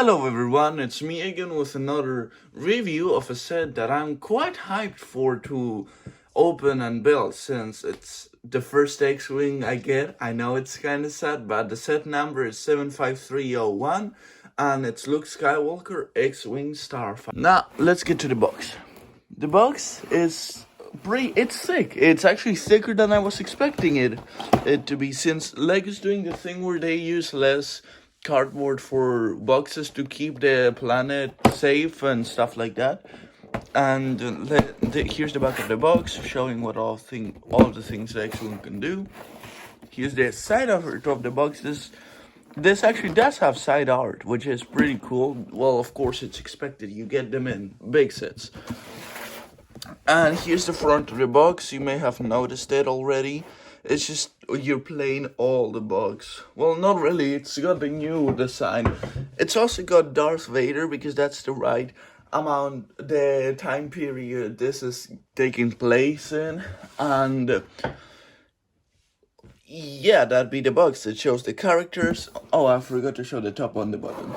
Hello everyone, it's me again with another review of a set that I'm quite hyped for to open and build since it's the first X-Wing I get. I know it's kinda sad, but the set number is 75301 and it's Luke Skywalker X-Wing Starfighter. Now, let's get to the box. The box is it's thick. It's actually thicker than I was expecting it to be, since Lego's doing the thing where they use less cardboard for boxes to keep the planet safe and stuff like that. And here's the back of the box showing what all the things the X-Wing can do. Here's the side art of the box. This actually does have side art, which is pretty cool. Well, of course it's expected. You get them in big sets. And here's the front of the box. You may have noticed it already. It's just you're playing all the box. Well, not really. It's got the new design. It's also got Darth Vader because that's the right amount, the time period this is taking place in. And yeah, that'd be the box. It shows the characters. Oh, I forgot to show the top on the bottom.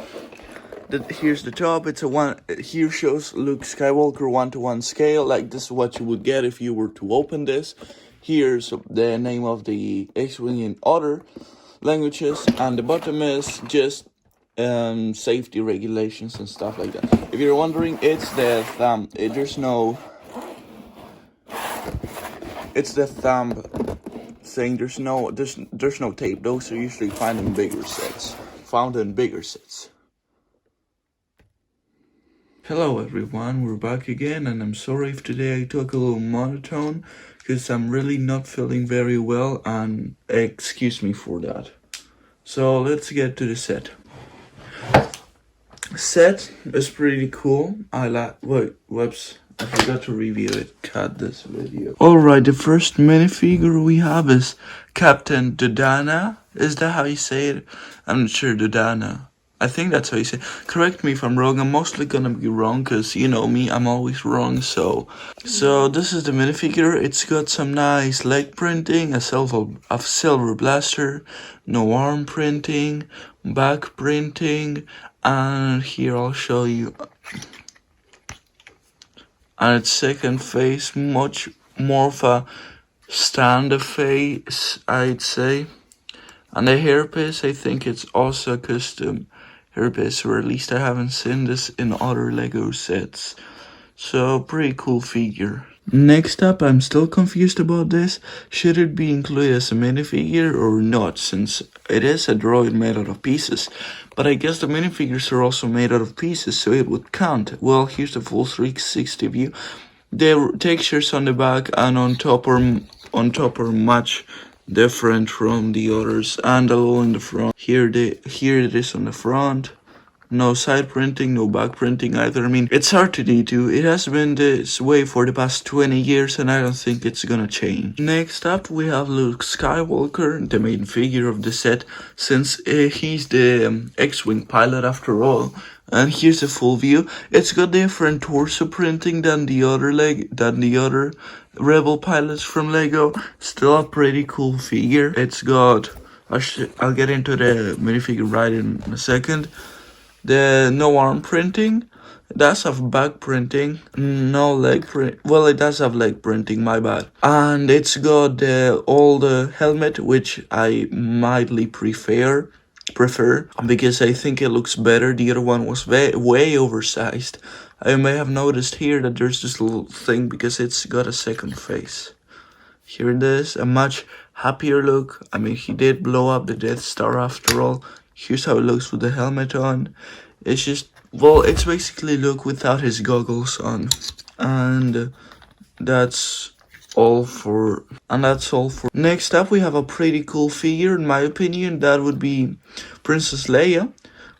Here's the top. It's a one. Here shows Luke Skywalker 1:1 scale. Like, this is what you would get if you were to open this. Here's the name of the X-Wing in other languages, and the bottom is just safety regulations and stuff like that. If you're wondering, it's the thumb. There's no thumb thing. There's no tape. Those are usually found in bigger sets. Hello everyone, we're back again, and I'm sorry if today I talk a little monotone, because I'm really not feeling very well, and excuse me for that. So let's get to the set. Set is pretty cool. Whoops, I forgot to review it. Cut this video. Alright, the first minifigure we have is Captain Dodonna. Is that how you say it? I'm not sure, Dodonna. I think that's how you say it. Correct me if I'm wrong. I'm mostly gonna be wrong because you know me, I'm always wrong. So this is the minifigure. It's got some nice leg printing, a silver blaster, no arm printing, back printing, and here I'll show you. And its second face, much more of a standard face, I'd say. And the hairpiece, I think it's also a custom hairpiece, or at least I haven't seen this in other Lego sets. So, pretty cool figure. Next up, I'm still confused about this. Should it be included as a minifigure or not, since it is a droid made out of pieces? But I guess the minifigures are also made out of pieces, so it would count. Well, here's the full 360 view. The textures on the back and on top are much different from the others, and a little in the front. Here it is on the front. No side printing, no back printing either. I mean, it's R2-D2. It has been this way for the past 20 years, and I don't think it's gonna change. Next up, we have Luke Skywalker, the main figure of the set, since he's the X-Wing pilot after all. And here's the full view. It's got different torso printing than the other Rebel pilots from Lego. Still a pretty cool figure. It's got, I'll get into the minifigure right in a second. The no arm printing. It does have back printing, no leg print. Well, it does have leg printing, my bad. And it's got all the helmet, which I mildly prefer because I think it looks better. The other one was way oversized. I may have noticed here that there's this little thing because it's got a second face. Here it is, a much happier look. I mean, he did blow up the Death Star after all. Here's how it looks with the helmet on. It's just, well, it's basically Luke without his goggles on. And that's all for. Next up, we have a pretty cool figure, in my opinion. That would be Princess Leia,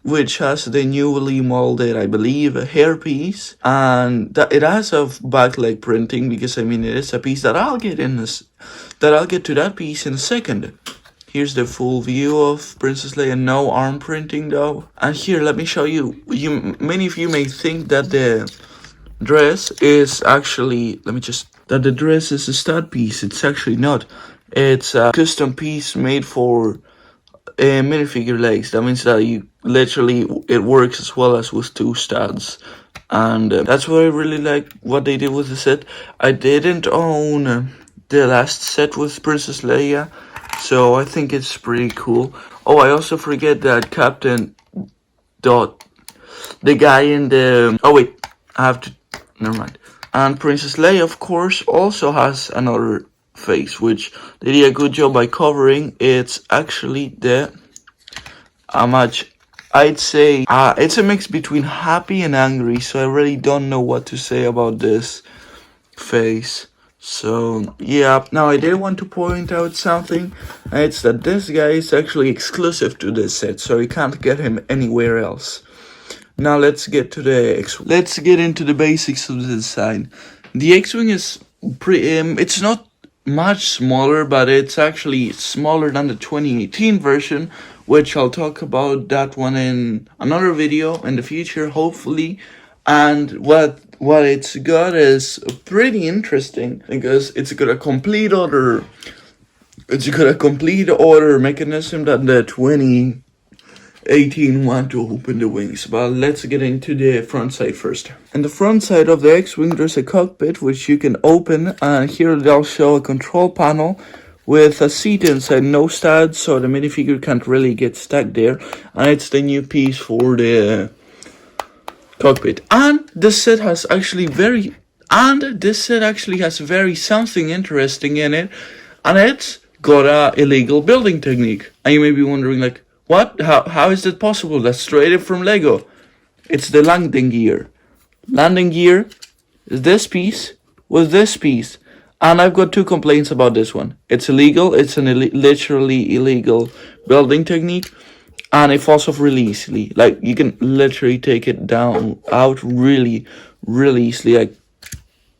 which has the newly molded, I believe, a hairpiece, and it has a back leg printing because I mean it is a piece that I'll get to that piece in a second. Here's the full view of Princess Leia, no arm printing though. And here, let me show you. Many of you may think that the dress is actually, that the dress is a stud piece. It's actually not. It's a custom piece made for minifigure legs. That means that you literally, it works as well as with two studs. And that's what I really like what they did with the set. I didn't own the last set with Princess Leia, so I think it's pretty cool. Oh, I also forget that Captain Dot, the guy in the... Oh wait, I have to... Never mind. And Princess Leia, of course, also has another face, which they did a good job by covering. It's actually the... I'd say it's a mix between happy and angry, so I really don't know what to say about this face. So yeah, now I did want to point out something. It's that this guy is actually exclusive to this set, so you can't get him anywhere else. Now let's get to the X-Wing. Let's get into the basics of the design. The X-Wing is it's not much smaller, but it's actually smaller than the 2018 version, which I'll talk about that one in another video in the future, hopefully. And what it's got is pretty interesting, because it's got a complete other mechanism than the 2018 one to open the wings. But let's get into the front side first. In the front side of the X-Wing, there's a cockpit which you can open, and here they'll show a control panel with a seat inside, no studs, so the minifigure can't really get stuck there. And it's the new piece for the cockpit. And this set actually has very something interesting in it, and it's got a illegal building technique. And you may be wondering, like, what? How is that possible? That's straight from Lego. It's the landing gear. Landing gear is this piece with this piece. And I've got two complaints about this one. It's illegal. It's literally illegal building technique. And it falls off really easily. Like, you can literally take it out really, really easily. Like,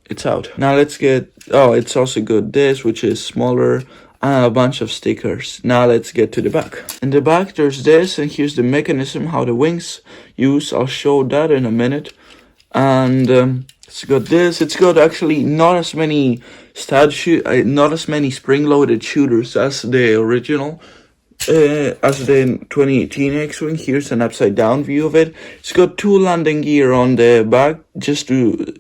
it's out. Now let's get... Oh, it's also got this, which is smaller. And a bunch of stickers. Now let's get to the back. In the back, there's this. And here's the mechanism, how the wings use. I'll show that in a minute. And... it's got this. It's got actually not as many spring-loaded shooters as the original, as the 2018 X-Wing. Here's an upside-down view of it. It's got two landing gear on the back just to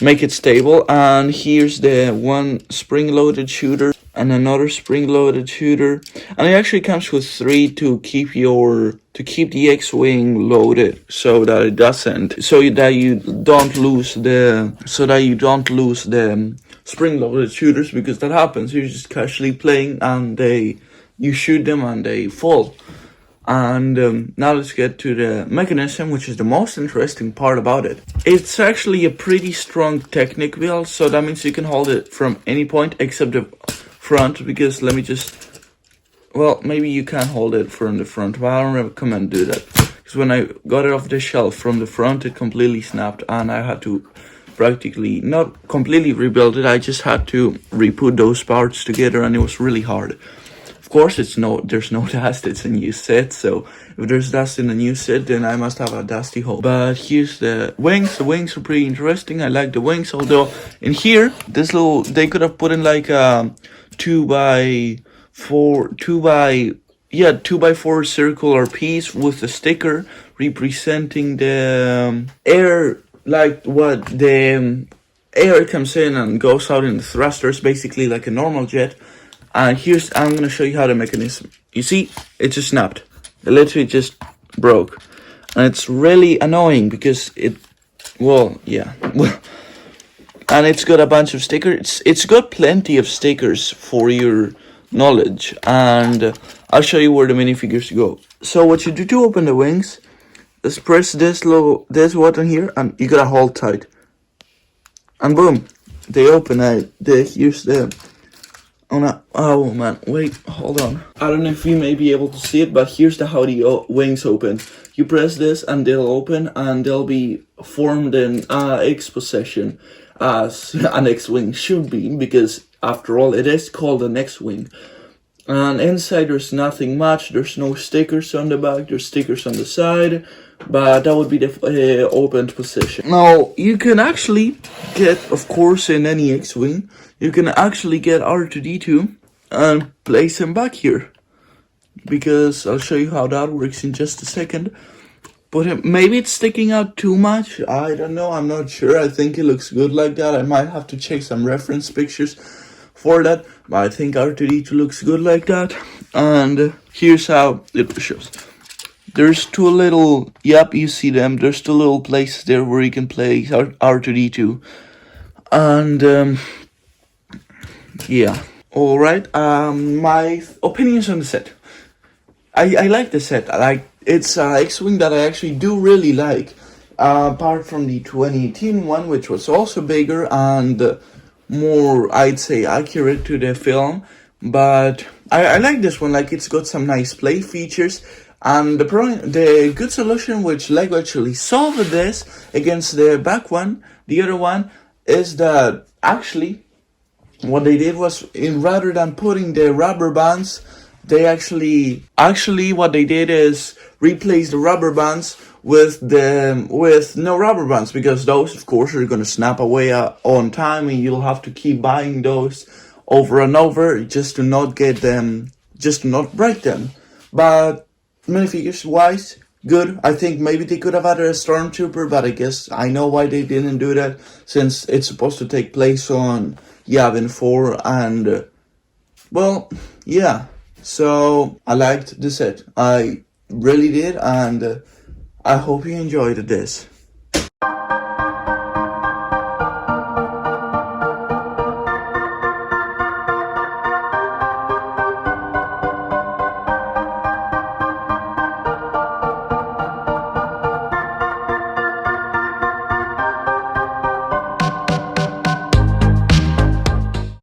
make it stable. And here's the one spring-loaded shooter and another spring-loaded shooter. And it actually comes with three to keep the X-Wing loaded, so that you don't lose the spring-loaded shooters, because that happens. You're just casually playing and you shoot them and they fall. And now let's get to the mechanism, which is the most interesting part about it. It's actually a pretty strong Technic build, so that means you can hold it from any point except the front, because well, maybe you can hold it from the front, but I don't recommend do that. Because when I got it off the shelf from the front, it completely snapped, and I had to practically, not completely rebuild it, I just had to re-put those parts together, and it was really hard. Of course, there's no dust, it's a new set, so if there's dust in a new set, then I must have a dusty hole. But here's the wings. The wings are pretty interesting. I like the wings, although in here, they could have put in like a 2x4 circular piece with a sticker representing the air, like what the air comes in and goes out in the thrusters, basically like a normal jet. And I'm gonna show you how the mechanism. You see, it just snapped. It literally just broke, and it's really annoying because and it's got a bunch of stickers. It's got plenty of stickers for your knowledge, and I'll show you where the minifigures go. So what you do to open the wings is press this button here, and you gotta hold tight, and boom, they open. Here's the... Oh man, wait, hold on. I don't know if you may be able to see it, but here's how the wings open. You press this and they'll open, and they'll be formed in X position, as an X-Wing should be, because after all, it is called an X-Wing. And inside there's nothing much. There's no stickers on the back, there's stickers on the side, but that would be the opened position. Now, you can actually get, of course, in any X-Wing, you can actually get R2-D2 and place him back here. because I'll show you how that works in just a second. But maybe it's sticking out too much. I don't know. I'm not sure. I think it looks good like that. I might have to check some reference pictures for that. But I think R2-D2 looks good like that. And here's how it shows. There's two little, yep, you see them. There's two little places there where you can play R2-D2. And yeah. Alright, my opinions on the set. I like the set. It's an X-Wing that I actually do really like. Apart from the 2018 one, which was also bigger and more, I'd say, accurate to the film. But I like this one. Like, it's got some nice play features. And the good solution which Lego actually solved this against the back one, the other one, is that actually what they did was, rather than putting the rubber bands, they actually what they did is replace the rubber bands with no rubber bands, because those of course are gonna snap away on time, and you'll have to keep buying those over and over just to not get them, just to not break them. But minifigures wise, good. I think maybe they could have added a stormtrooper, but I guess I know why they didn't do that, since it's supposed to take place on Yavin 4, and well, yeah. So I liked the set. I really did, and I hope you enjoyed this.